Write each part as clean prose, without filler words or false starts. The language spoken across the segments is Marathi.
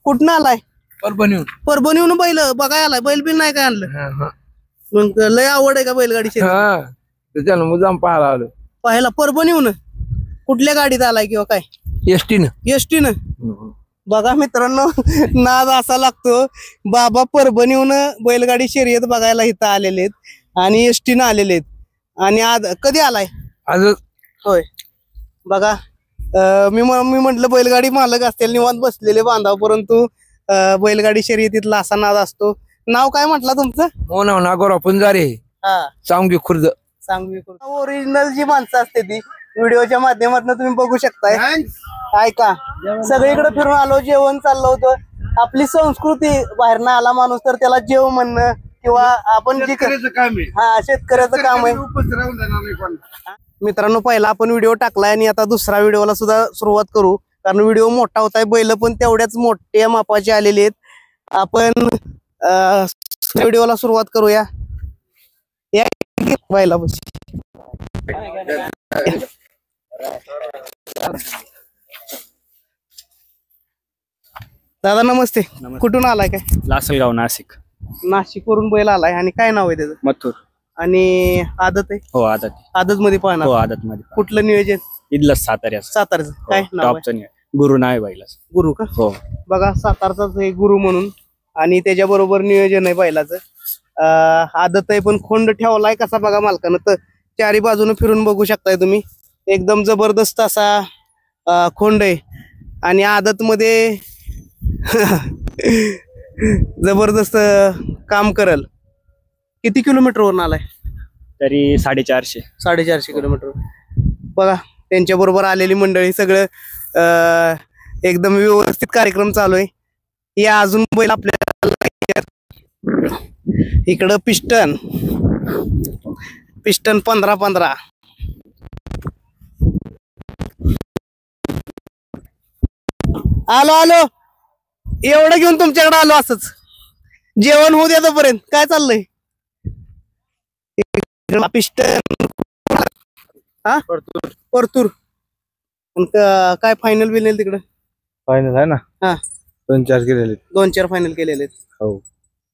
कुठनं आलाय? परभणीहून बैल बघाय आलाय. बैल बिल नाही काय आणलं? मग लय आवड आहे का बैलगाडी शर्यत? त्याच्यानं मुजाम पाहायला आलो. पाहायला परभणीहून कुठल्या गाडीत आलाय किंवा काय? एसटीनं. बघा मित्रांनो, नाद असा लागतो. बाबा परभणीहून बैलगाडी शर्यत बघायला इथं आलेले आहेत आणि एसटीनं आलेले आहेत. आणि आज कधी आलाय? आजच. होय. बघा मी म्हंटल बैलगाडी मालक असतील निवांत बसलेले बांधाव, परंतु बैलगाडी शर्यतीतला असा नाद असतो. नाव काय म्हटलं तुमचं? हो ना, नागोराव पुंजारे, सांगवी खुर्द. ओरिजिनल जी माणसं असते ती व्हिडिओच्या माध्यमातून तुम्ही बघू शकताय. ऐका, सगळीकडे फिरून आलो, जेवण चाललं होतं. आपली संस्कृती बाहेर ना आला माणूस तर त्याला जेव म्हणणं किंवा आपण जे शेतकऱ्याचं काम आहे. मित्रांनो, पहिला आपण व्हिडिओ टाकलाय आणि आता दुसरा व्हिडिओला सुद्धा सुरुवात करू, कारण व्हिडिओ मोठा होत आहे. बैल पण तेवढ्याच मोठ्या मापाचे आलेले आहेत. आपण व्हिडिओला सुरुवात करूया. बैला दादा नमस्ते. कुठून आलाय? काय लासलगाव, नाशिक. नाशिक वरून बैल आलाय. आणि काय नाव आहे त्याचं? मथुर. आणि आदत आहे? हो आदत. आदत मध्ये पाहणार? हो आदत मध्ये. कुठलं नियोजन? इथलं साताऱ्याचं. सातारचं काय नाव आहे? गुरु नाव आहे बैलाचं. गुरु का? हो. बघा सातारचाच आहे गुरु म्हणून. आणि त्याच्या बरोबर नियोजन आहे बैलाचं. आदत आहे पण खोंड ठेवलाय कसा बघा मालकानं, तर चारी बाजूने फिरून बघू शकताय तुम्ही. एकदम जबरदस्त असा खोंड आहे. आणि आदत मध्ये जबरदस्त काम करल. किती किलोमीटर वरून आलाय? तरी 450 किलोमीटर. बघा त्यांच्या बरोबर आलेली मंडळी, सगळं एकदम व्यवस्थित कार्यक्रम चालू आहे. या अजून बैल आपल्याला इकडं पिस्टन 15 आलो एवढं घेऊन तुमच्याकडे आलो. असंच जेवण होऊ द्या तोपर्यंत. काय चाललंय? पिस्टन परतूर. काय फायनल बिनल तिकडं? फायनल आहे ना. हा 2-4 केलेले. 2-4 फायनल केलेले. हो.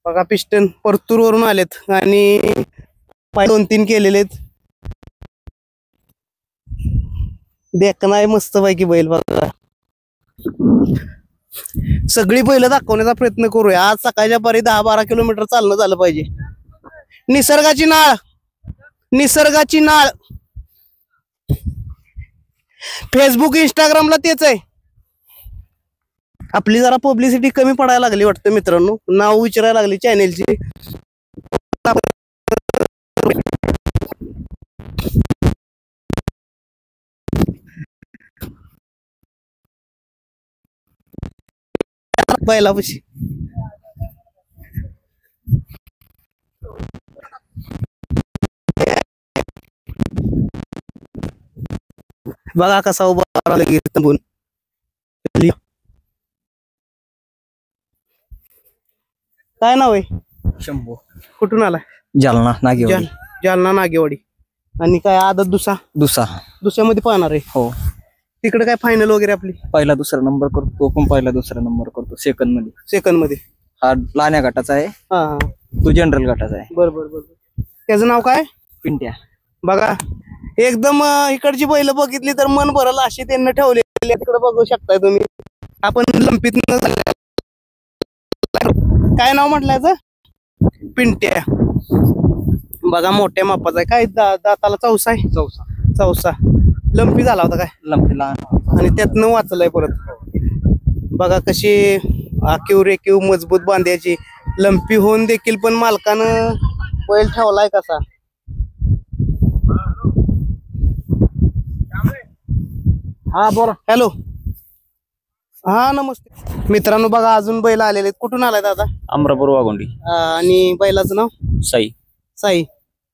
बघा पिस्टन परतूर वरून आलेत आणि 2-3 केलेले. देखना मस्त पैकी बैल. बघा सगळी बैल दाखवण्याचा प्रयत्न करूया. आज सकाळच्या पारी 10-12 किलोमीटर चालणं झालं पाहिजे. निसर्गाची नाळ फेसबुक इंस्टाग्रामला तेच आहे. आपली जरा पब्लिसिटी कमी पडायला लागली वाटतं मित्रांनो. नाव विचारायला लागली चॅनेलची. बैलापाशी बघा कसा उभा राहिला. काय नाव आहे? शंभू. कुठून आलाय? जालना नागेवाडी. जालना नागेवाडी. आणि काय आदत दुसऱ्यामध्ये पाहणार आहे? हो. तिकडे काय फायनल वगैरे आपली? पहिला दुसरा नंबर करतो. तो पण पहिला दुसरा नंबर करतो. सेकंड मध्ये. हा लाण्या गटाचा आहे. तो जनरल गटाचा आहे. बरोबर. त्याचं नाव काय? पिंट्या. बघा एकदम इकडची बैल बघितली तर मन भरल अशी त्यांना ठेवलेली. तिकडे बघू शकताय तुम्ही. आपण लंपीत काय नाव म्हटलं याचं? पिंट्या. बघा मोठ्या मापाचा आहे. काय दाताला चौसा आहे? चौसा. लंपी झाला होता काय? लंपीला. आणि त्यातनं वाचलाय परत. बघा कशी आकीव रेकीव मजबूत बांध्याची. लंपी होऊन देखील पण मालकानं बैल ठेवलाय कसा. हा बोला. हॅलो. हा नमस्ते मित्रांनो. बघा अजून बैल आलेले. कुठून आलाय दादा? अमरापूर वाघोंडी. आणि बैलाचं नाव? साई.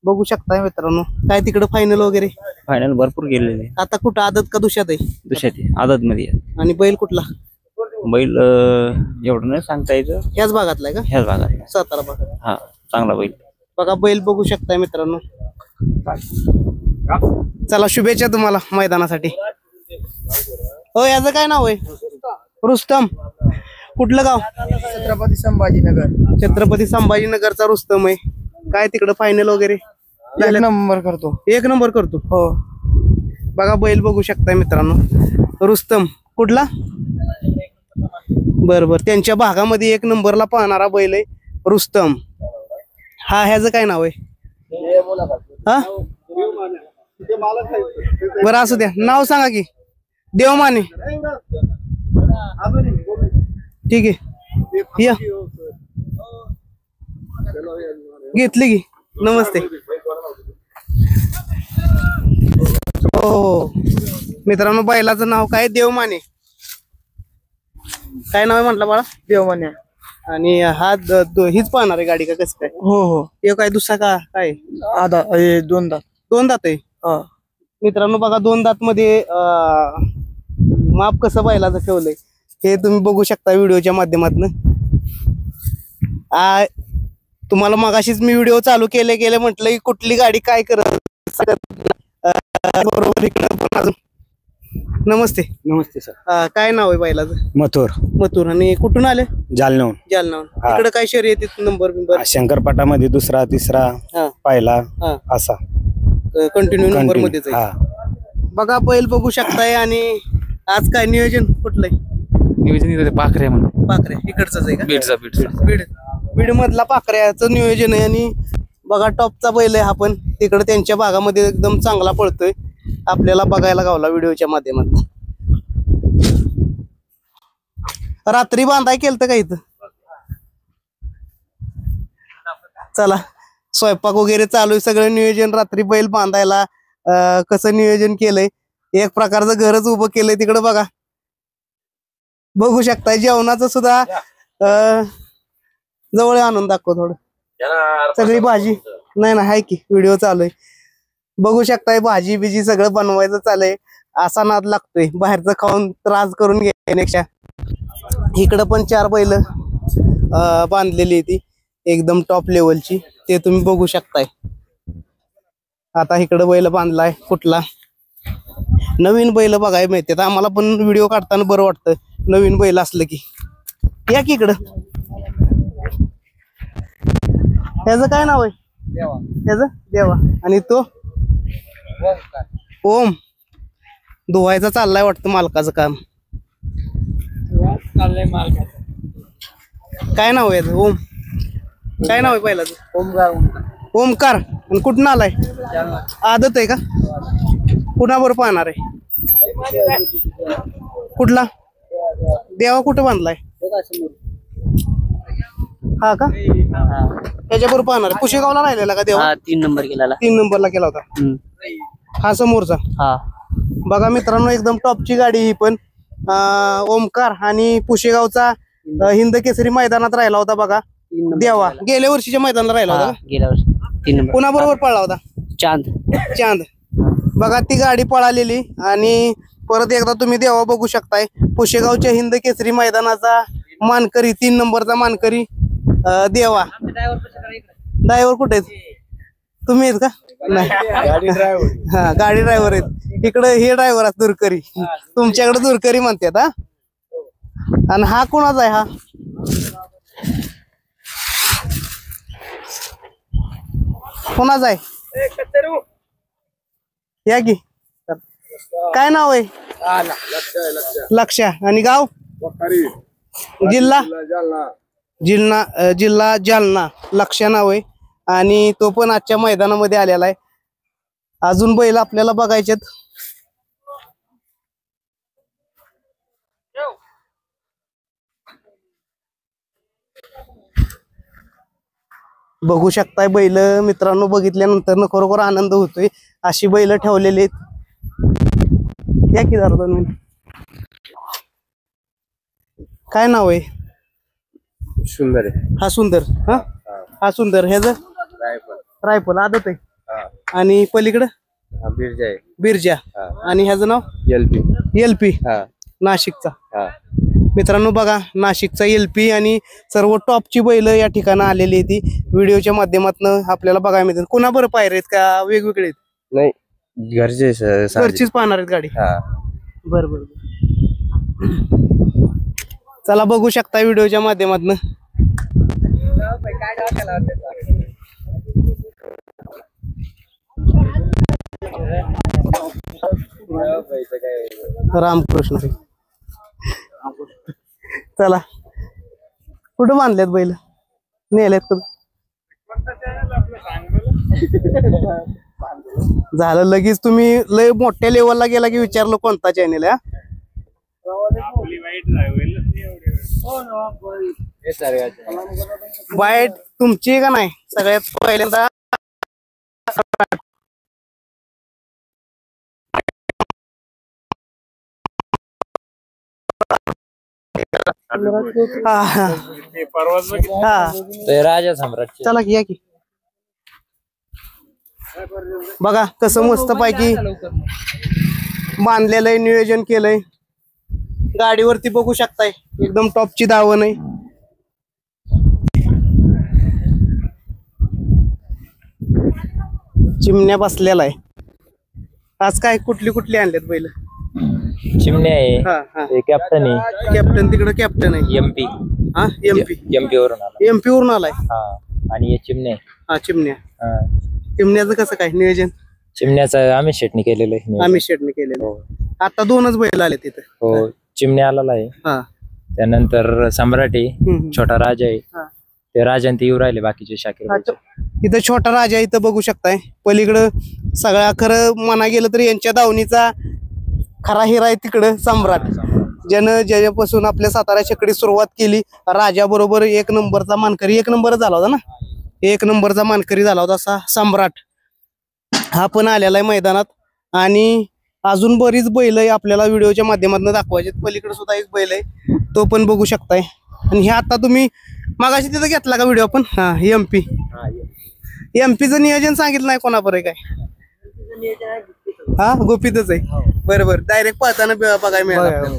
बघू शकताय मित्रांनो. काय तिकडे फायनल वगैरे? फायनल भरपूर गेलेले. आता कुठं आदत का दुष्यात आहे? दुष्यात आदत मध्ये. आणि बैल कुठला? बैल एवढं नाही सांगता येतं. ह्याच भागातला आहे का? ह्याच भागात. सातारा भागात. हा चांगला बैल. बघा बैल बघू शकताय मित्रांनो. चला शुभेच्छा तुम्हाला मैदानासाठी. हो याचं काय नाव आहे? रुस्तम. कुठलं गाव? छत्रपती संभाजीनगर. छत्रपती संभाजीनगरचा रुस्तम आहे. काय तिकडं फायनल वगैरे एक नंबर करतो. 1 नंबर करतो. हो. बघा बैल बघू शकताय मित्रांनो, रुस्तम कुठला? बर त्यांच्या भागामध्ये 1 नंबरला पाहणारा बैल आहे रुस्तम. ह्याचं काय नाव आहे? हा बरं असू द्या, नाव सांगा की. देवमाने. ठीक आहे, या घेतली की. नमस्ते. हो मित्रांनो, बैलाचं नाव काय? देवमाने. काय नाव आहे म्हटलं बाळा? देवमाने. आणि हीच पाहणार आहे गाडी का कसं काय? हो हो. हे काय दुसरा का काय? आधा 2 दात. 2 दात आहे. मित्रांनो बघा, 2 दात मध्ये माप कसं बैलाचं ठेवलंय हे तुम्ही बघू शकता व्हिडिओच्या माध्यमातून. तुम्हाला मगाशीच मी व्हिडिओ चालू केले म्हटलं की कुठली गाडी काय करत बरोबर. इकडं पण अजून. नमस्ते. नमस्ते सर. काय नाव आहे बैलाचं? मथुर. आणि कुठून आले? जालन्याहून. इकडे काय शर्यत नंबर बिंबर? शंकरपाटामध्ये 2रा 3रा पहिला असा कंटिन्यू नंबर मध्येच आहे. बघा बैल बघू शकताय. आणि आज काय नियोजन कुठलंय? नियोजन पाखरे म्हणून. पाखरे इकडचंच आहे का? बीडचा. बीड मधला पाखऱ्याचं नियोजन आहे. आणि बघा टॉपचा बैल आहे हा, पण तिकडे त्यांच्या भागामध्ये एकदम चांगला पळतोय. आपल्याला बघायला गावला व्हिडिओच्या माध्यमातून. रात्री बांधाय केलं का इथं? चला, स्वयंपाक वगैरे चालू आहे, सगळं नियोजन. रात्री बैल बांधायला कसं नियोजन केलंय, एक प्रकारचं घरच उभं केलंय तिकडे बघा. बघू शकताय जेवणाचं सुद्धा. जवळ आणून दाखव थोडं. सगळी भाजी नाही ना, हाय की व्हिडिओ चालू आहे. बघू शकताय भाजी बिजी सगळं बनवायचं चालय. असा नाद लागतोय बाहेरचं खाऊन त्रास करून घेण्यापेक्षा. इकडं पण 4 बैल बांधलेली ती एकदम टॉप लेवलची, ते तुम्ही बघू शकताय. आता इकडं बैल बांधलाय. कुठला नवीन बैल बघायला मिळते. आम्हाला पण व्हिडिओ काढताना बरं वाटतं नवीन बैल असलं की. या की इकडं. ह्याचं काय नाव आहे? ह्याचं देवा. आणि तो ओम. धुवायचा चाललाय वाटतं मालकाचं काम. काय नाव आहे ओम? काय नाव आहे पहिलाच? ओमकार. आणि कुठून आलाय? आदत आहे का? कुणाबरोबर पाहणार आहे? कुठला देवा? कुठं बांधलाय? हा का? त्याच्याबरोबर पाहणार आहे. पुशेगावला राहिलेला का देवा? 3 नंबर केला. 3 नंबरला केला होता हा समोरचा. बघा मित्रांनो, एकदम टॉपची गाडी ही पण. ओमकार आणि पुशेगावचा हिंद केसरी मैदानात राहिला होता बघा देवा. गेल्या वर्षीच्या मैदानाला राहिला होता. गेल्या वर्षी 3 नंबर. कुणाबरोबर पळला होता? चांद. बघा ती गाडी पळालेली. आणि परत एकदा तुम्ही देवा बघू शकताय. पुशेगावच्या हिंद केसरी मैदानाचा मानकरी, 3 नंबरचा मानकरी देवा. ड्रायव्हर कुठे आहेत? तुम्ही आहेत का? नाही, गाडी ड्रायव्हर आहेत. इकडे हे ड्रायव्हर आहेत दुरकरी. तुमच्याकडे दुरकरी म्हणतात हा. आणि हा कोणाचा आहे? हा कोणाचा आहे? या की. काय नाव आहे? लक्षा. आणि गाव? जिल्हा जालना. लक्षा नाव आहे. आणि तो पण आजच्या मैदानामध्ये आलेला आहे. अजून बैल आपल्याला बघायचेत. बघू शकताय बैल मित्रांनो. बघितल्यानंतर खरोखर आनंद होतोय. अशी बैल ठेवलेली आहेत. या की जरा 2 मिनिट. काय नाव आहे? सुंदर आहे. हा सुंदर. हा सुंदर. ह्याच रायफल आदत आहे. आणि पलीकडं बिरजा. आणि ह्याचं नाव एलपी नाशिकचा. मित्रांनो बघा, नाशिकचा एलपी आणि सर्व टॉपची बैल या ठिकाणी आलेली आहे. ती व्हिडिओच्या माध्यमातून आपल्याला बघायला मिळते. कोणाबरोबर पायरे आहेत का वेगवेगळे आहेत? नाही, घरचीच पाहणार आहेत गाडी. बरं. चला बघू शकता व्हिडिओच्या माध्यमातून. रामकृष्ण. चला कुठं बांधलेत बैल, नेलेत का? झालं लगेच. तुम्ही लय मोठ्या लेवलला गेला की विचारलं कोणता चॅनेल आहे. बाईट तुमची का नाही सगळ्यात पहिल्यांदा. राजा सम्राट. चला की या की. बघा कसं मस्त पैकी बांधलेलं आहे, नियोजन केलंय. गाडीवरती बघू शकताय एकदम टॉपची दावण आहे. चिमण्या बसलेला आहे. आज काय कुठली कुठली आणलेत बैल? चिमणे आहे, कॅप्टन आहे. कॅप्टन तिकडे कॅप्टन आहे. एमपी. हा एमपी वरून आला. एमपी वरून आलाय. आणि हे चिमणे. हा चिमण्या. चिमण्याचं कसं काय नियोजन? चिमण्याचं आम्ही शेटणी केलेलं आहे. आम्ही शेटने केलेलं. आता 2च बैल आले तिथे. हो चिमण्या आलेला आहे. त्यानंतर सम्राट आहे, छोटा राजा आहे. ते राजन ते येऊ राहिले बाकीचे शाकीर. इथं छोटा राजा इथं बघू शकताय. पलीकडं सगळ्या खरं म्हणा गेलं तर यांच्या दावणीचा खरा हिरा आहे तिकडं सम्राट, ज्यानं ज्याच्यापासून आपल्या सातारा शेकडी सुरुवात केली. राजा बरोबर 1 नंबरचा मानकरी, 1 नंबर झाला होता ना, 1 नंबरचा मानकरी झाला होता असा सम्राट. हा पण आलेला आहे मैदानात. आणि अजून बरीच बैल आहे आपल्याला व्हिडिओच्या माध्यमातून दाखवायचे. पलीकडे सुद्धा एक बैल आहे, तो पण बघू शकताय. आणि हे आता तुम्ही मागाशी तिथं घेतला का व्हिडिओ आपण? हा एमपी. एमपीचं नियोजन सांगितलं नाही कोणापर्यंत काय? हा गोपीतच आहे. बरोबर. डायरेक्ट पाहताना बघायला मिळालं.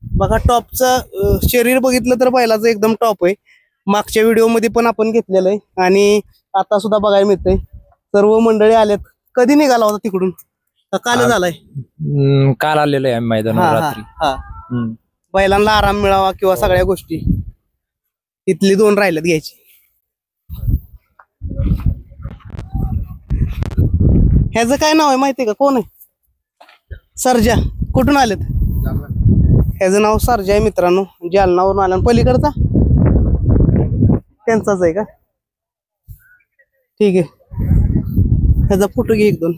बघा टॉपचं शरीर बघितलं तर बैलाचं एकदम टॉप आहे. मागच्या व्हिडिओ मध्ये पण आपण घेतलेलं आहे आणि आता सुद्धा बघायला मिळतंय. सर्व मंडळी आलेत. कधी निघाला होता तिकडून? काल झालाय. काल आलेलो आहे मैदानावर रात्री. बैलांना आराम मिळावा किंवा सगळ्या गोष्टी. इथली 2 राहिल्यात घ्यायची. ह्याचं काय नाव आहे माहितीये का? कोण आहे? सर्जा. कुठून आलेत? ह्याचं नाव सर्जा आहे मित्रांनो. जालनावरून आला. पलीकडचा त्यांचाच आहे का? ठीक आहे. ह्याचा फोटो घे 1-2.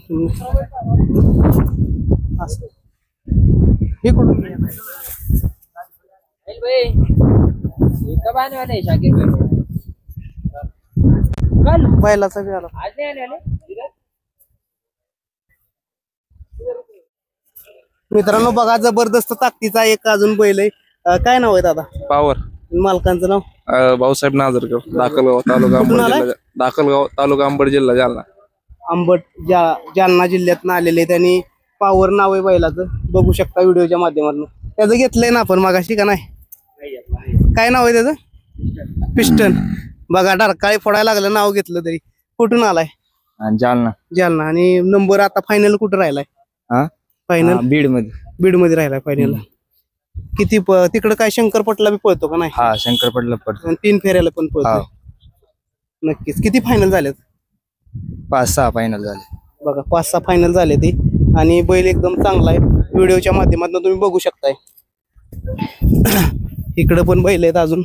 हे कुठून? बैलाचा बी आला. मित्रांनो बघा जबरदस्त ताकदीचा एक अजून बैल आहे. काय नाव आहे दादा? पावर. मालकांचं नाव? भाऊसाहेब नाझरगाव, दाखलगाव तालुका अंबड जिल्हा जालना. अंबड जालना जिल्ह्यातून आलेले. त्यांनी पावर नाव आहे बैलाचं, बघू शकता व्हिडिओच्या माध्यमातून. त्याचं घेतलंय ना आपण मागाशी का नाही? काय नाव आहे त्याचं? पिस्टन. बघा डरकाळी फोडायला लागलं नाव घेतलं तरी. कुठून आलाय? जालना. जालना. आणि नंबर आता फायनल कुठं राहिलाय? फायनल बीड मध्ये राहिलाय फायनल. किती तिकडं काय शंकरपटला बी पळतो का नाही? हा शंकरपटला पडतो. 3 फेऱ्याला पण पळतो. नक्कीच. किती फायनल झालेत? 5-6 फायनल झाले. बघा 5-6 फायनल झाले ते. आणि बैल एकदम चांगला आहे. व्हिडिओच्या माध्यमातून तुम्ही बघू शकताय. इकडं पण बैल आहेत अजून.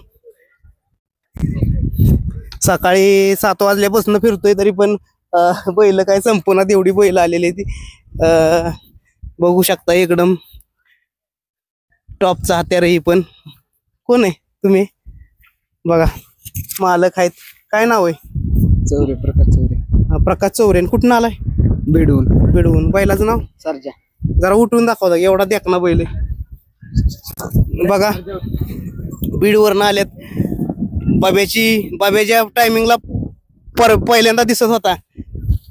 सकाळी 7 वाजल्यापासून फिरतोय तरी पण बैल काय संपूर्ण एवढी बैल आलेली ती. बघू शकता एकदम टॉपचा हत्यार. ही पण कोण आहे तुम्ही? बघा मालक आहेत. काय नाव आहे? चौरे. प्रकाश चौरे. प्रकाश चौरे. कुठून आलाय? बीडहून. बैलाचं नाव? सर्जा. जरा उठून दाखवता. एवढा देखना बैल आहे. बघा बीडवरनं आल्यात. बाब्याच्या टायमिंगला पहिल्यांदा दिसत होता.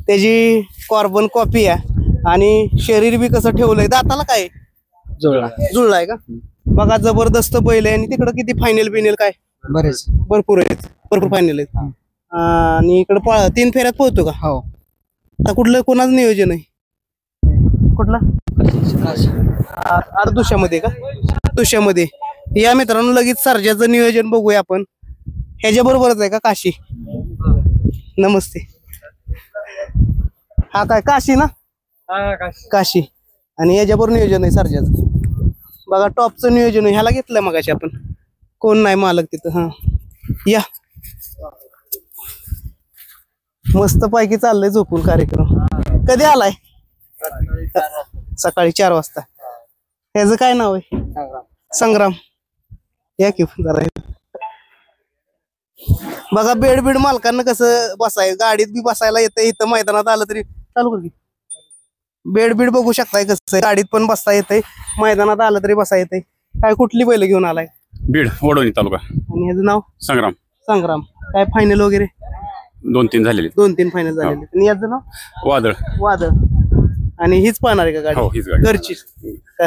त्याची कार्बन कॉपी आहे. आणि शरीर बी कसं ठेवलंय. दाताला काय जुळलाय का? बघा जबरदस्त बैल आहे. आणि तिकडं किती फायनल बिनल काय? बरेच भरपूर आहेत. भरपूर फायनल आहेत. आणि इकडं 3 फेऱ्यात पोहतो का? हो. आता कुठलं कोणाचं नियोजन आहे? कुठला? अर्धुशामध्ये का? दुशामध्ये. या मित्रांनो लगेच सर्जाचं नियोजन बघूया आपण. ह्याच्या बरोबरच आहे का काशी? नमस्ते. हा काय काशी ना? काशी. आणि याच्याबरोबर नियोजन आहे सर्जाचं. बघा टॉपचं नियोजन आहे. ह्याला घेतलंय मगाशी आपण. कोण नाही मालक तिथं. हा या. मस्त पैकी चाललंय झोपून कार्यक्रम. कधी आलाय? सकाळी 4 वाजता. ह्याचं काय नाव आहे? संग्राम. या की जरा. बघा बेड मालकांना कसं बसाय, गाडीत बी बसायला येतं, इथं मैदानात आलं तरी चालू कर. बेड बघू शकताय कसं आहे. गाडीत पण बसता येतंय, मैदानात आलं तरी बसा येतंय. काय कुठली बैल घेऊन आलाय? बीड वडवणी तालुका. आणि ह्याचं नाव? संग्राम. संग्राम. काय फायनल वगैरे? 2-3 झालेले. 2-3 फायनल झालेले. आणि याचं नाव? वादळ. वादळ. आणि हीच पाहणार आहे का गाडी? हो, हीच गाडी. घरची?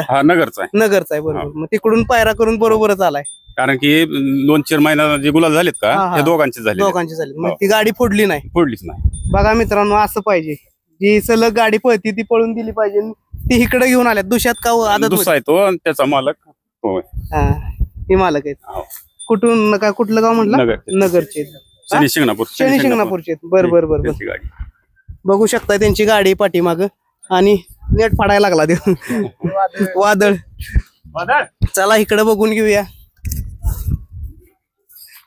हा नगरचा आहे. नगरचा आहे. बरोबर. मग तिकडून पायरा करून बरोबरच आलाय. कारण की 2-4 महिना जे गुलाल झालेत का हा. हे दोघांचे झाले. दोघांची झाली. मग ती गाडी फोडली नाही? फोडलीच नाही. बघा मित्रांनो असं पाहिजे, जी सलग गाडी पळती ती पळून दिली पाहिजे. ती इकडे घेऊन आल्यात दुष्यात का आदत? दुसरा आहे तो आणि त्याचा मालक होय. हा ही मालक आहेत. हो. कुठून काय कुठलं गाव म्हटलं? नगर. नगरचे. शनी शिंगणापूर. शनी शिंगणापूरचे. बर. त्यांची गाडी. बघू शकता त्यांची गाडी पाठीमाग. आणि नेट फाडायला लागला ते. वादळ. चला इकडे बघून घेऊया.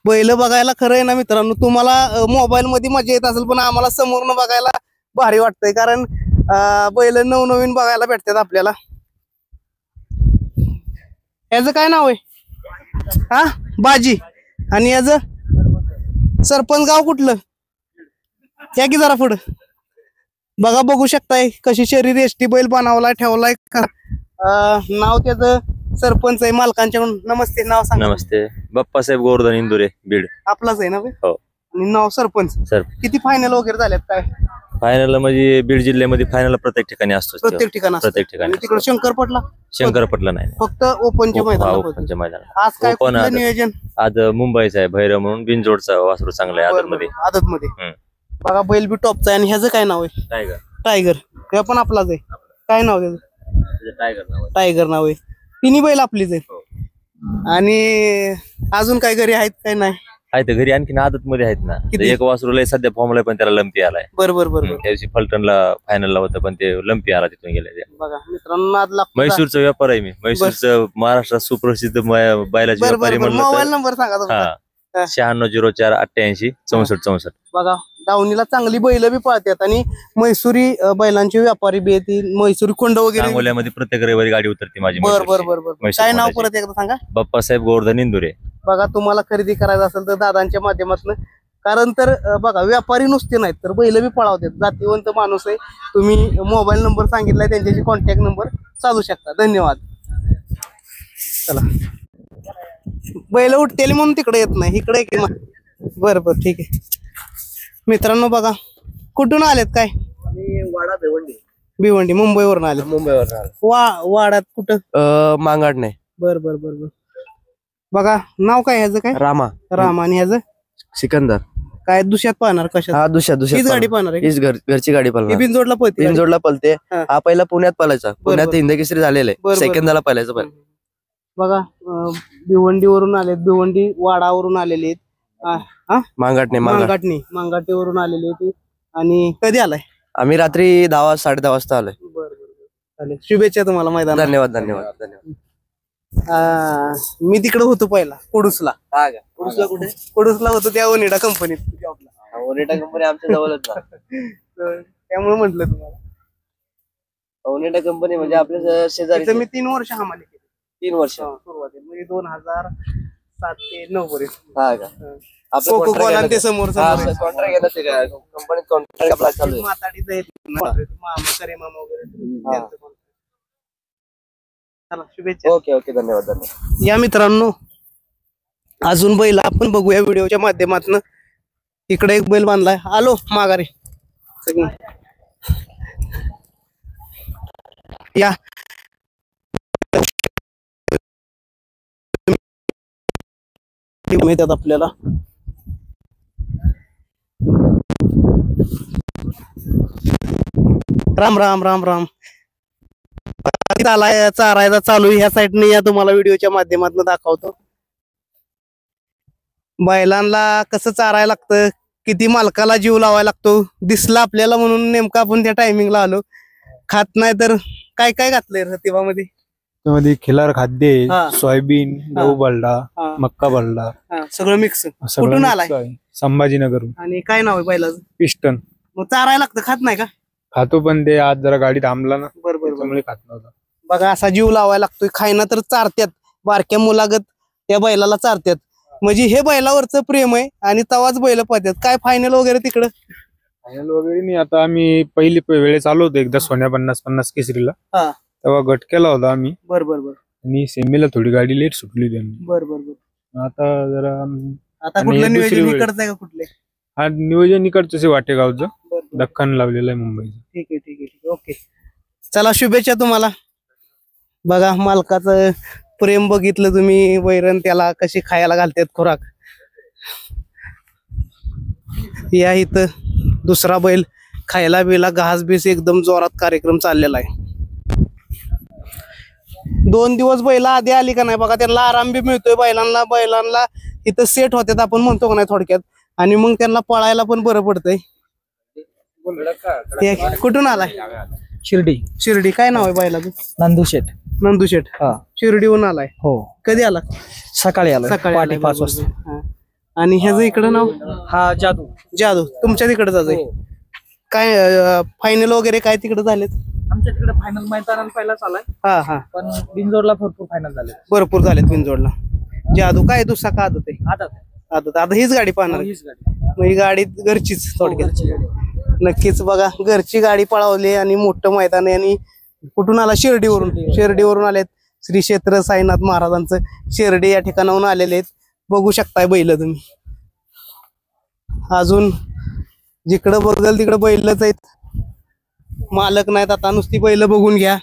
बैल बघायला खरं आहे ना मित्रांनो, तुम्हाला मोबाईल मध्ये मजा येत असेल, पण आम्हाला समोरनं बघायला भारी वाटतंय. कारण बैल नवनवीन बघायला भेटतात आपल्याला. याचं काय नाव आहे? हा बाजी. आणि याचं सरपंच गाव कुठलं? या की जरा पुढं. बघा बघू शकताय कशी शरीर एसटी बैल बनवलाय ठेवलाय. नाव त्याचं सरपंच आहे मालकांच्याकडून. नमस्ते. नाव सांग. नमस्ते. बाप्पासाहेब गोवर्धन इंदुरे बीड. आपलाच आहे ना? हो. आणि नाव सरपंच. सर किती फायनल वगैरे झाल्यात काय? फायनल म्हणजे बीड जिल्ह्यामध्ये फायनल प्रत्येक ठिकाणी असतो. प्रत्येक ठिकाणी? प्रत्येक ठिकाणी. तिकडे शंकरपटला? शंकरपटला नाही. फक्त ओपनच्या मैदानात? ओपनच्या मैदानात. आज काय ओपन कुठलं नियोजन? आज मुंबईचा आहे भैरव म्हणून बिनजोडचा वासरू चांगला आहे आदत मध्ये. आदत मध्ये. बघा बैल बी टॉपचा आहे. आणि ह्याचं काय नाव आहे? टायगर. टायगर. हे पण आपलाच आहे. काय नाव त्याचं? टायगर. टायगर नाव आहे. तिन्ही बैल आपलीच आहे. आणि अजून काय घरी आहेत काय? नाही आहे तर घरी आणखीन आदत मध्ये आहेत ना. एक वासरू लय सध्या फॉर्मला पण त्याला लंपी आलाय. बरोबर. त्या दिवशी फलटणला फायनलला होतं पण ते लंपी आला तिथून गेले. बघा मित्रांनो नाद लागतो. म्हैसूरचा व्यापार आहे मी. म्हैसूरचं महाराष्ट्रात सुप्रसिद्ध बैलाचे व्यापारी म्हणलं. मोबाईल नंबर सांगा तुमचा. 9604886464. बघा दावणीला चांगली बैल बी पळतात. आणि म्हैसूरी बैलांचे व्यापारी बी आहेत. म्हैसूरी खोंड वगैरे सांगोल्यामध्ये प्रत्येक रविवारी गाडी उतरते माझी. बरोबर. काय नाव परत एकदा सांगा? बाप्पासाहेब गोवर्धन इंदुरे. बघा तुम्हाला खरेदी करायचं असेल तर दादांच्या माध्यमातून. कारण तर बघा व्यापारी नुसते नाहीत तर बैल बी पळावतात. जातीवंत माणूस आहे. तुम्ही मोबाईल नंबर सांगितलाय त्यांच्याशी कॉन्टॅक्ट नंबर साधू शकता. धन्यवाद. चला बैल उठतेली म्हणून तिकडे येत नाही, इकडे की मग. बरं ठीक आहे मित्रांनो. बघा कुठून आलेत काय? वाडा भिवंडी. मुंबईवरून आले? वाड्यात कुठं? मांगाड नाही. बर. बघा नाव काय ह्याचं? काय? रामा. आणि ह्याचं? सिकंदर. काय दुष्यात पाहणार? कशात? हा दुष्यात हीच गाडी पाहणार आहे? हीच घरची गाडी पळणार. बिनजोडला पळते? बिनजोडला पळते. हा. हा पहिला पुण्यात पळायचा. पुण्यात हिंदकेसरी झालेला आहे. सेकंदाला पळायचं पण. बघा भिवंडीवरून आलेत. भिवंडी वाडावरून आलेले आहेत. मांगाटीवरून आलेले आहेत. आणि कधी आलाय? आम्ही रात्री 10-10:30 वाजता आलोय. बरं चालेल. शुभेच्छा तुम्हाला मैदान. धन्यवाद. मी तिकडे होतो पहिला कुडूसला. कुडूसला कुठे? कुडूसला होतो त्या ओनिडा कंपनीत. ओनिडा कंपनी आमच्या जवळच. त्यामुळे म्हंटल तुम्हाला. ओनिडा कंपनी म्हणजे आपल्या शेजारी. मी 3 वर्ष हमाली केली. 3 वर्ष सुरुवातीला म्हणजे 2007 ते 9 पर्यंत. हा का? कोको कोला ते समोर कॉन्ट्रॅक्ट घेतात ते कंपनीत. कॉन्ट्रॅक्ट आपला चालू आहे. माताडीचं आहेत. मामा करे मामा वगैरे. चला शुभेच्छा. ओके धन्यवाद. या मित्रांनो अजून बैल आपण बघूया व्हिडिओच्या माध्यमातून. इकडे एक बैल बांधलाय. आलो माघारी. या मिळतात आपल्याला. राम. चारायचा चालू ह्या साईडने या तुम्हाला व्हिडिओच्या माध्यमातून दाखवतो. बैलांना कसं चारायला लागतं, किती मालकाला जीव लावायला लागतो दिसला आपल्याला म्हणून नेमकं आपण त्या टायमिंगला आलो. खात नाही तर काय काय घातलंय रतिबामध्ये? त्यामध्ये खिलार खाद्य आहे, हा. सोयाबीन, गहू बलडा, हा. मक्का बलडा, सगळं मिक्स. सगळं कुठून mix आलाय? आहे. संभाजीनगरहून. आणि काय नाव आहे बैलाचं? पिस्टन. मग चारायला लागतं, खात नाही का? खातो पण ते आज जरा गाडी थांबला ना, बरोबर. त्यामुळे खात नव्हता. बघा असा जीव लावायला लागतोय. खायना तर चारत्यात, बारक्या मुलागत त्या बैलाला चारत्यात. म्हणजे हे बैलावरचं प्रेम आहे आणि तवाच बैल पाहतात. काय फायनल वगैरे तिकडं? फायनल वगैरे नाही. आता आम्ही पहिली वेळेस आलो होतो एकदा सोन्या 50-50 केसरीला, हा. तेव्हा गट केला होता आम्ही बरोबर. आणि सेमीला थोडी गाडी लेट सुटली त्यांनी. बरोबर. आता जरा आता आणि कुठलं दुसरी नियोजन वेळ. इकडचं आहे का कुठले? हा नियोजन इकडचं आहे वाटेगावचं, बरोबर. दख्खन लावलेलं आहे मुंबईचं. ठीक आहे. ओके, चला शुभेच्छा तुम्हाला. बघा मालकाचं प्रेम बघितलं तुम्ही. वैरण त्याला कशी खायला घालतात खुराक. या इथं दुसरा बैल खायला बिला घास बीस एकदम जोरात कार्यक्रम चाललेला आहे. 2 दिवस बैल आधी आली का नाही बघा, त्यांना आराम बी मिळतोय. बैलांना इथं सेट होतात आपण म्हणतो का नाही थोडक्यात, आणि मग त्यांना पळायला पण बरं पडतंय. कुठून आलाय? शिर्डी. काय नाव आहे बैलाचं? नंदू शेठ. शिर्डीहून आलाय. हो, कधी आला? सकाळी आलो. सकाळी पहाटे आलाय, 5 बरोबर. वाजता. हा. आणि ह्याचं इकडं नाव? हा जादू. तुमच्या तिकडे जायचंय काय? फायनल वगैरे काय तिकडे झालेत? आमच्या तिकडे फायनल मैदानाला पहिलाच आलाय, हा. पण बिनजोडला भरपूर फायनल झाले. भरपूर झालेत बिनजोडला. जादू काय दुसरा का आदत आहे? आता हीच गाडी पाहणार. मग ही गाडी घरचीच थोडक्यात. नक्कीच बघा, घरची गाडी पळवली आणि मोठं मैदान आहे. आणि कुठून आला? शिर्डीवरून आलेत. श्री क्षेत्र साईनाथ महाराजांचं शिर्डी या ठिकाणाहून आलेले आहेत. बघू शकताय बैल तुम्ही. अजून जिकडं बघल तिकडं बैलच आहेत, मालक नाहीत. आता नुसती बैल बघून घ्या.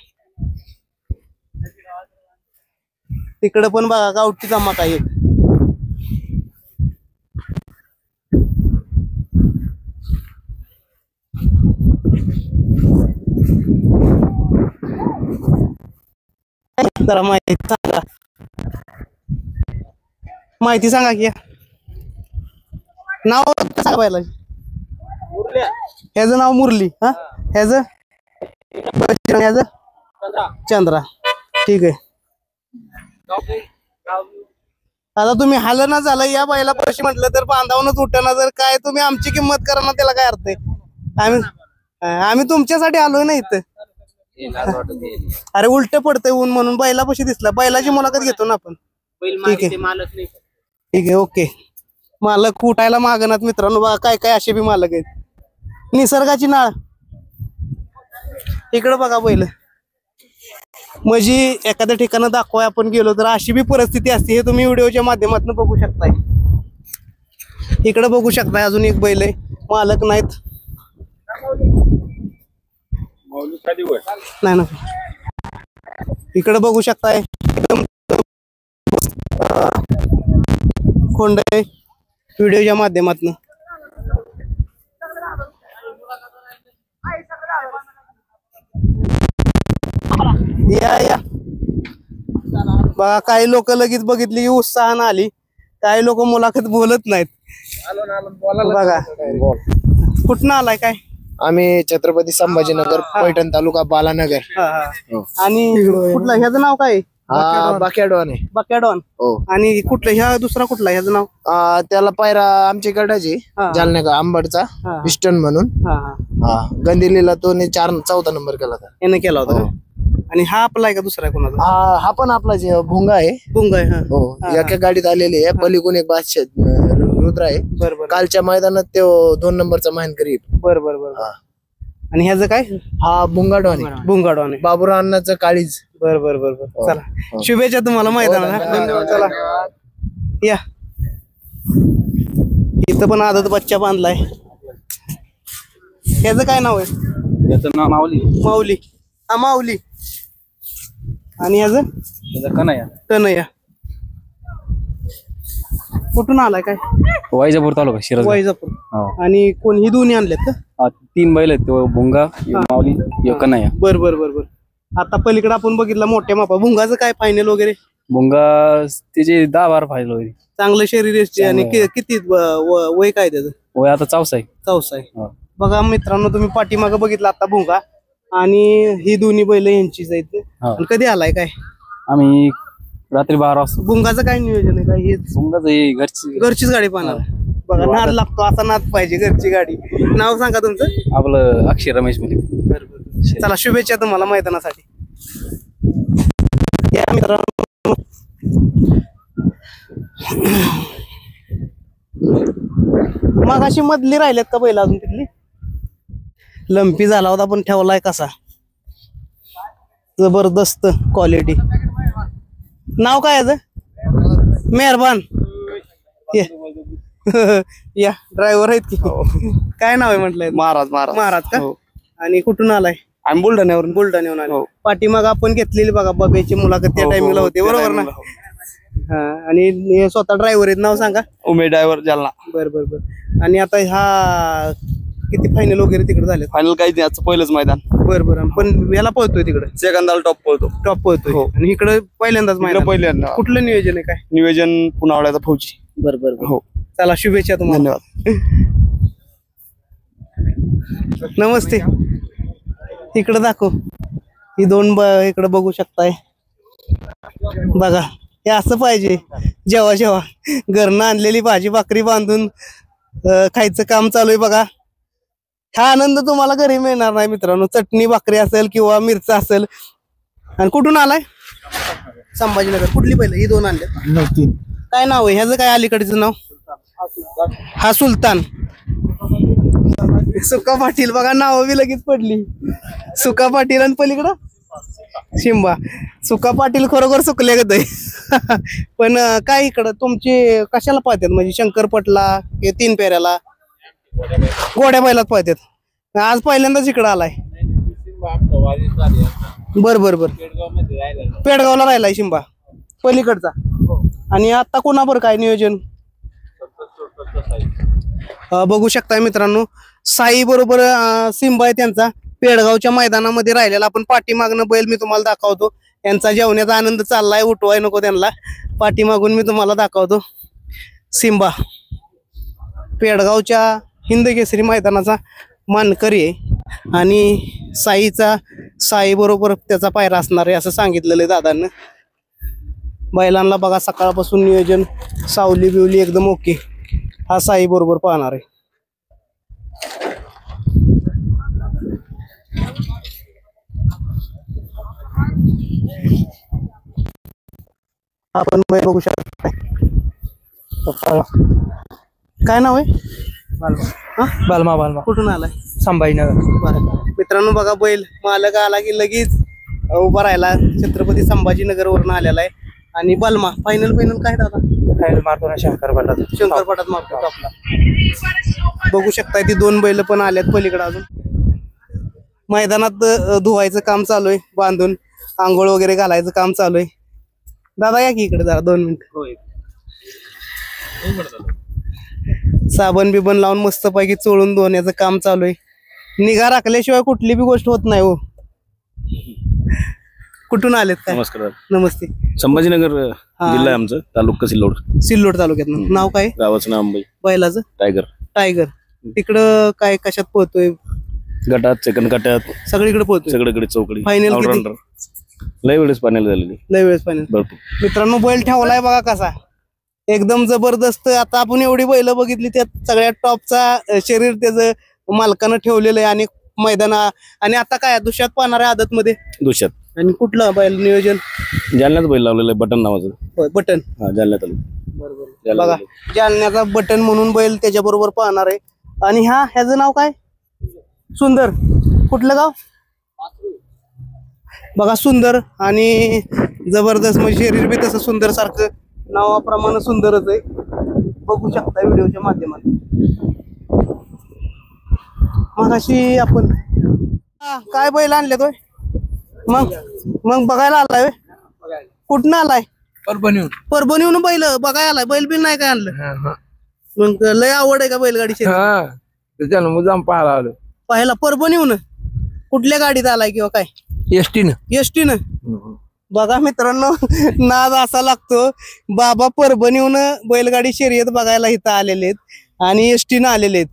तिकडं पण बघा गावठी जमात आहे. जरा माहिती सांगा की. नाव सांगा पहिला. ह्याचं नाव मुरली. हा, ह्याचं चंद्रा. ठीक आहे. आता तुम्ही हालना झालं या बाईला पैसे म्हटलं तर बांधावूनच उठना. जर काय तुम्ही आमची किंमत करा ना, त्याला काय अर्थ आहे? आम्ही तुमच्यासाठी आलोय ना इथं. अरे उलट पडतंय ऊन म्हणून बैलापाशी दिसला. बैलाची मुलाखत घेतो ना आपण. ठीक आहे. ओके. मालक उठायला मागणात मित्रांनो. बघा काय काय असे बी मालक आहेत. निसर्गाची नाळ. इकडं बघा बैल. म्हणजे एखाद्या ठिकाणी दाखवाय आपण गेलो तर अशी बी परिस्थिती असते. हे तुम्ही व्हिडिओच्या माध्यमातून बघू शकताय. इकडे बघू शकताय अजून एक बैल आहे. मालक नाहीत. नाही ना. इकडे बघू शकताय खोंड आहे व्हिडिओच्या माध्यमातून. या बघा, काही लोक लगेच बघितली की उत्साहानं आली. काही लोक मुलाखत बोलत नाहीत. बघा कुठनं आलाय काय? आम्ही छत्रपती संभाजीनगर, पैठण तालुका, बालानगर. आणि कुठलं ह्याचं नाव काय? बाक्याडवान आहे. बकॅडॉन. हो. आणि कुठलं ह्या दुसरा कुठला ह्याचं नाव? त्याला पायरा आमच्या गडाची जालना आंबडचा पिस्टन म्हणून. गंदिलीला तो 4-4 नंबर केला होता. याने केला होता का? आणि हा आपला आहे का दुसरा कोणाचा? हा पण आपला भुंगा आहे. भुंगा आहे. हो, एका गाडीत आलेली आहे. पलीकडून एक बादशाह रुद्र आहे. बरोबर. कालच्या मैदानात तो 2 नंबरचा मानकरी. बरोबर. आणि ह्याचं काय? हा भुंगाडवान आहे. भुंगाडॉन आहे. बाबुराव अण्णाचं काळीज. बरोबर. चला शुभेच्छा तुम्हाला मैदानाला. धन्यवाद. चला या. इथं पण आदत बच्चा बांधलाय. ह्याचं काय नाव आहे? त्याचं नाव माऊली. माऊली. आणि ह्याचं कन्हैया. कुठून आलाय काय? वैजापूर तालुका शिरज. वैजापूर. आणि कोण ही दोन्ही आणलेत का? 3 बैल आहेत. भुंगा, माऊली, कन्हैया. बरोबर. आता पलीकडे आपण बघितलं मोठ्या मापा भुंगाचं काय फायनल वगैरे भुंगा त्याचे 10-12 फायनल होईल. चांगलं शरीर असते आणि किती वय काय त्याचं वय आता 4 आहे. चौसा आहे. हा. बघा मित्रांनो तुम्ही पाठीमागं बघितलं आता भुंगा आणि ही दोन्ही बैल यांचीच आहेत. हा. आणि कधी आलाय काय आम्ही रात्री 12 वाजता. भुंगाचं काय नियोजन आहे काय हेच भुंगाच हे घरची घरचीच गाडी पाहणार बघा नाद लागतो असा नाद पाहिजे घरची गाडी. नाव सांगा तुमचं. आपलं अक्षय रमेश मध्ये. चला शुभेच्छा तुम्हाला मैदानासाठी. या मित्रांनो मग अशी मधली राहिल्यात का बैल अजून तिथली लंपी झाला होता पण ठेवलाय कसा जबरदस्त क्वालिटी. नाव काय याचं मेहरबान या ड्रायव्हर आहेत की काय नाव आहे म्हटलंय महाराज महाराज का आणि कुठून आलाय आम्ही बुलढाण्यावरून आलो. पाठीमाग आपण घेतलेली बघा बब्याची मुलाखत त्या टायमिंगला होते बरोबर ना. हा आणि हे स्वतः ड्रायव्हर आहेत. नाव सांगा. उमेश ड्रायव्हर जालना. बर आणि आता हा किती फायनल वगैरे तिकडे झाले. फायनल काही नाही, पहिलंच मैदान. बरं पण याला पळतोय तिकडे सेकंदाला टॉप पळतोय. आणि इकडे पहिल्यांदाच मैदान. पहिल्यांदा. कुठलं नियोजन आहे काय नियोजन पुन्हा फौजी. बरं हो चला शुभेच्छा तुम्हाला. धन्यवाद. नमस्ते. इकडे दाखव ही दोन इकडे बघू शकताय बघा हे असं पाहिजे. जेव्हा घरनं आणलेली भाजी भाकरी बांधून खायचं काम चालू आहे बघा. हा आनंद तुम्हाला घरी मिळणार नाही मित्रांनो. चटणी भाकरी असेल किंवा मिरचा असेल. आणि कुठून आलाय. संभाजीनगर. कुठली पहिलं ही दोन आणले काय नाव आहे ह्याचं काय अलीकडचं नाव. हा सुलतान. सुका पाटील बघा नाव बी लगेच पडली. सुका पाटील आणि पलीकडं शिंबा. सुका पाटील खरोखर सुकले गत आहे. पण काय इकडं तुमचे कशाला पाहतात म्हणजे शंकरपटला हे 3 पेऱ्याला घोड्या बैलात पाहतात. आज पहिल्यांदाच इकडं आलाय. बर पेडगावला राहिलाय शिंबा पलीकडचा. आणि आता कोणाबर काय नियोजन बघू शकताय मित्रांनो. साई बरोबर सिंबा आहे त्यांचा पेडगावच्या मैदानामध्ये राहिलेला. आपण पाठीमागनं बैल मी तुम्हाला दाखवतो. यांचा जेवण्याचा आनंद चाललाय. उठवाय नको त्यांना. पाठीमागून मी तुम्हाला दाखवतो. सिंबा पेडगावच्या हिंद केसरी मैदानाचा मानकरी आहे. आणि साई बरोबर त्याचा पायरा असणार आहे असं सांगितलेलं आहे दादांना. बैलांना बघा सकाळपासून नियोजन सावली बिवली एकदम ओके. हा साई बरोबर पाहणार आहे. आपण बघू शकता काय नाव आहे. बालमा कुठून आलाय. संभाजीनगर. मित्रांनो बघा बैल मालक आला की लगेच उभा राहिला. छत्रपती संभाजीनगर वरून आलेला आहे. आणि बलमा फायनल काय दादा फायनल मारतो ना शंकरपटात मारतो आपला. बघू शकताय ती 2 बैल पण आल्यात पलीकडे. अजून मैदानात धुवायचं काम चालू आहे. बांधून आंघोळ वगैरे घालायचं काम चालू आहे. दादा या की इकडे जरा 2 मिनिट. साबण बिबन लावून मस्त पैकी चोळून धुण्याचं काम चालू आहे. निगा राखल्याशिवाय कुठली बी गोष्ट होत नाही हो. कुठून आलेत काय. नमस्ते. संभाजीनगर जिल्हा आहे आमचं. तालुका सिल्लोड तालुक्यात. नाव काय गावाचं नाव अंबाई. बैलाचं टायगर. तिकडं काय कशात पोहतोय. गटात सेकंड गटात सगळीकडे पोहतोय. सगळीकडे चौकडी. फायनल लय वेळेस पाण्याला झालेली. लय वेळेस फायनल. भरपूर. मित्रांनो बैल ठेवलाय बघा कसा एकदम जबरदस्त. आता आपण एवढी बैल बघितली त्यात सगळ्यात टॉपचा शरीर त्याचं मालकानं ठेवलेलं आहे. आणि मैदान आणि आता काय दुष्यात पाहणाऱ्या आदत मध्ये दुष्यात. आणि कुठलं बैल नियोजन जालन्यात बैल लावलेलं आहे बटन नावाचं. बटन. हा जालन्यात आलो. बघा जालन्याचा बटन म्हणून बैल त्याच्या बरोबर पाहणार आहे. आणि ह्याचं नाव काय सुंदर. कुठलं गाव बघा सुंदर. आणि जबरदस्त म्हणजे शरीर बी तसं सुंदर सारखं नावाप्रमाणे सुंदरच आहे. बघू शकता व्हिडिओच्या माध्यमातून. मग अशी आपण काय बैल आणले तो मग बघायला आलाय. कुठनं आलाय. परभणीहून बैल बघायला आलाय. बैल बिल नाही काय आणलं. मग लय आवड आहे का बैलगाडीची. त्याच्यानं मुद्दाम पाहायला आलो. पाहायला परभणीहून कुठल्या गाडीत आलाय किंवा काय एसटीनं बघा मित्रांनो, नाद असा लागतो. बाबा परभणीहून बैलगाडी शर्यत बघायला इथं आलेले आहेत आणि एसटीनं आलेले आहेत.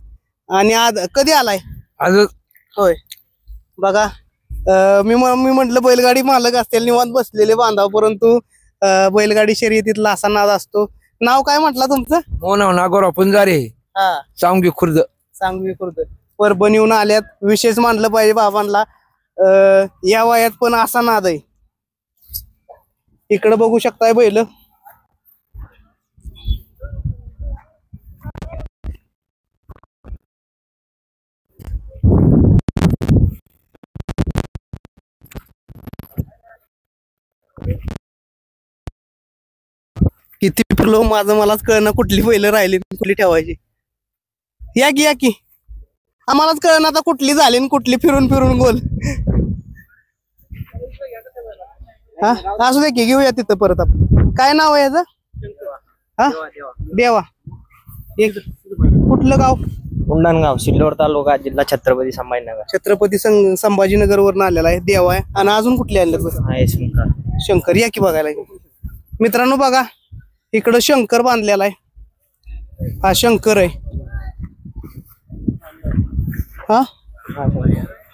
आणि आज कधी आलाय? आज होय. बघा मी म्हंटल बैलगाडी मालक असतील निवांत बसलेले बांधाव, परंतु बैलगाडी शर्यतीतला असा नाद असतो. नाव काय म्हटलं तुमचं? नागोराव पुंजारे, हा, सांगवी खुर्द. सांगवी खुर्द. परभणीहून आल्यात. विशेष मानलं पाहिजे बाबांना. या वयात पण असा नाद आहे. इकडे बघू शकताय बैल. किती फिरलो माझं मलाच कळना कुठली बैल राहिली कुठली ठेवायची. या की आम्हालाच कळना आता कुठली झाली आणि कुठली फिरून फिरून गोल. हा असू दे की घेऊया तिथं परत आपण. काय नाव आहे याचं? हा देवा. एक कुठलं गाव? उंडणगाव, सिल्लोड तालुका, जिल्हा छत्रपती संभाजीनगर. छत्रपती संभाजीनगर वरून आलेला आहे देवा आहे. आणि अजून कुठले आले? शंकर. या की बघायला. मित्रांनो बघा इकडं शंकर बांधलेला आहे. हा शंकर आहे.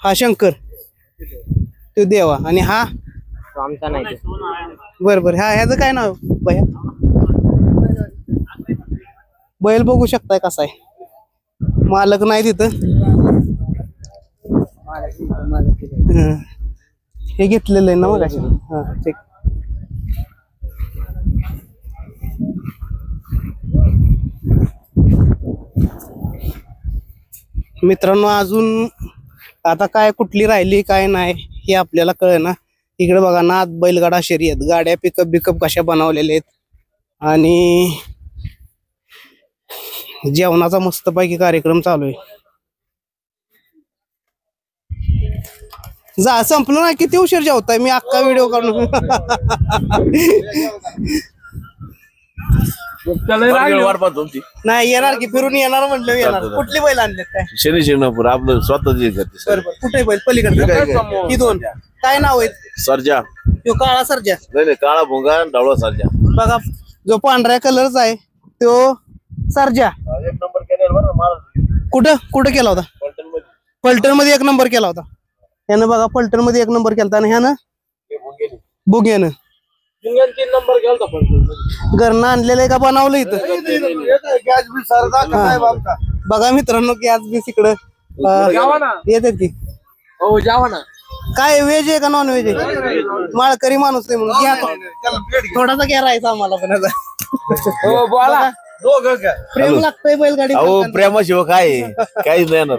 हा शंकर तो देवा. आणि हा आमचा नाही. बर हा ह्याचं काय नाव भैया? बैल बघू शकताय कसा आहे. मालक नाही तिथं. हे घेतलेलं आहे ना मग. हा ठीक. मित्रांनो अजून आता काय कुठली राहिली काय नाही हे आपल्याला कळेना. इकडे बघा नाद बैलगाडा शर्यत, गाड्या पिकअप कशा बनवलेल्या आहेत. आणि जेवणाचा मस्तपैकी कार्यक्रम चालू आहे. जा संपलं ना. किती उशीर जेवताय? मी अख्खा व्हिडिओ काढून नाही येणार की फिरून येणार म्हटलं. येणार. कुठली बैल आणले काय? शनी शिंगणापूर आपलं स्वतःच. कुठे बैल? पलीकडे ही दोन. काय नाव आहेत? सरजा. तो काळा सरजा. नाही काळा भोंगा डावळा सरजा. बघा जो पांढऱ्या कलरचा आहे तो सरजा. एक नंबर केला. कुठं केला होता? पलटण मध्ये 1 नंबर केला होता. ह्यानं बघा पलटण मध्ये 1 नंबर केला. आणि ह्यानं बुग्यानं 3 नंबर गेला. घरनं आणलेलं आहे का बनवलं इथं? बघा मित्रांनो गॅस बीस इकडं येतात की. हो जावा ना. काय व्हेज आहे का नॉन व्हेज आहे? माळकरी माणूस आहे म्हणून घ्या. थोडासा घ्या राहायचा आम्हाला पण. हो बोला. प्रेम लागतंय बैलगाडी. अहो प्रेमाशिवाय काय काहीच नाही येणार.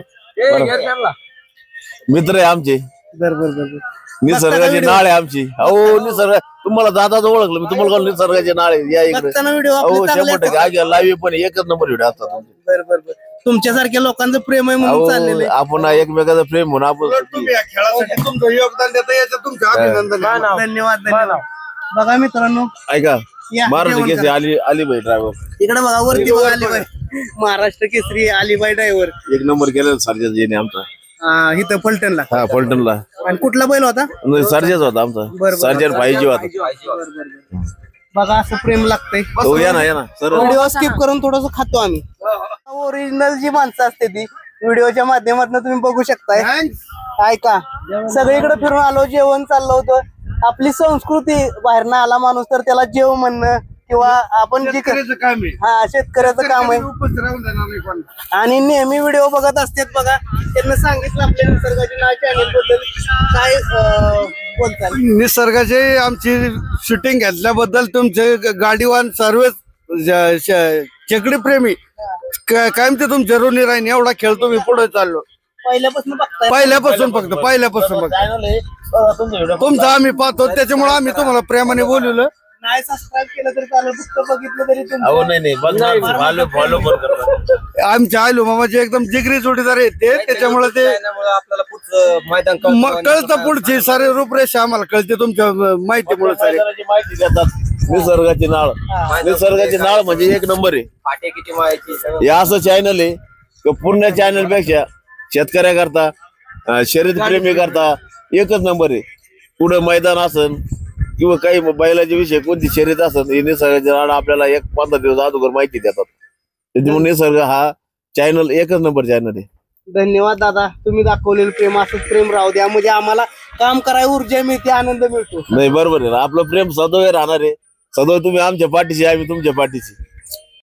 मित्र आहे आमचे. बरोबर. निसर्गाची नाळ आहे आमची. अहो निसर्ग तुम्हाला दादाच ओळखलं मी तुम्हाला निसर्गाची नाळ आहे. या इकडे. अहो 100% लाईव्ह पण 1 नंबर व्हिडिओ असतात. बरोबर. तुमच्यासारख्या लोकांचं प्रेम आहे म्हणून चाललेलं आहे. आपण एकमेकाचं प्रेम म्हणून आपण तुमचं योगदान देता याचं तुमचं अभिनंदन. धन्यवाद. बघा मित्रांनो ऐका या, महाराष्ट्र जेवण केसरी अलीबाई ड्रायव्हर. इकडे बघा वरती बघा अलीबाई. महाराष्ट्र केसरी अलीबाई ड्रायव्हर. 1 नंबर केलेला सर्जाजीने आमचा. इथं फलटणला. हा फलटणला. आणि कुठला बैल होता? सर्जाच होता आमचा. सर्जन पाहिजे होता. बघा असं प्रेम लागतंय. हो या ना सर. व्हिडिओ स्किप करून थोडस खातो आम्ही. ओरिजिनल जी माणसं असते ती व्हिडिओच्या माध्यमातून तुम्ही बघू शकताय. ऐका सगळीकडे फिरून आलो. जेवण चाललं होतं. आपली संस्कृती बाहेरनं आला माणूस तर त्याला जेव म्हणणं किंवा आपण जे हा शेतकऱ्याचं काम आहे. आणि नेहमी व्हिडिओ बघत असतात बघा. त्यांना सांगितलं आपल्या निसर्गाची नाव चॅनल बद्दल काय बोलतात. निसर्गाचे आमची शूटिंग घेतल्याबद्दल तुमचे गाडीवान सर्वच चकडी प्रेमी कायम ते तुमच्या ऋणी राहीन. एवढा खेळ तुम्ही पुढे चाललो. पहिल्यापासून फक्त तुमचं आम्ही पाहतो. त्याच्यामुळे आम्ही तुम्हाला प्रेमाने बोलवलं. नाही सबस्क्राईब केलं तरी चालेल. पुस्तक बघितलं तरी अहो नाही फॉलो आमच्या आयलो मामाचे एकदम जिगरी जोडीदार आहेत ते. त्याच्यामुळे ते आपल्याला पुढचं मैदान कळतं. पुढची सारे रूपरेषा आम्हाला कळते तुमच्या माहितीमुळे. माहिती देतात. निसर्गाची नाळ म्हणजे 1 नंबर आहे. फाटे किती माहिती. हे असं चॅनल आहे की पूर्ण चॅनल पेक्षा शेतकऱ्याकरता शर्यत प्रेमी करता 1च नंबर आहे. पुढे मैदान असन किंवा काही बैलाच्या विषयी कोणती शर्यत असन हे निसर्गाचे राड आपल्याला 15 दिवस अगोदर माहिती देतात. त्याच्यामुळे निसर्ग हा चॅनल एकच नंबर चॅनल आहे. धन्यवाद दादा, तुम्ही दाखवलेलं प्रेम असंच प्रेम राहू द्या, म्हणजे आम्हाला काम करायला ऊर्जा मिळते, आनंद मिळतो. नाही बरोबर आहे ना, आपलं प्रेम सदैव राहणार आहे. सदैव तुम्ही आमच्या पाठीशी, आम्ही तुमच्या पाठीशी.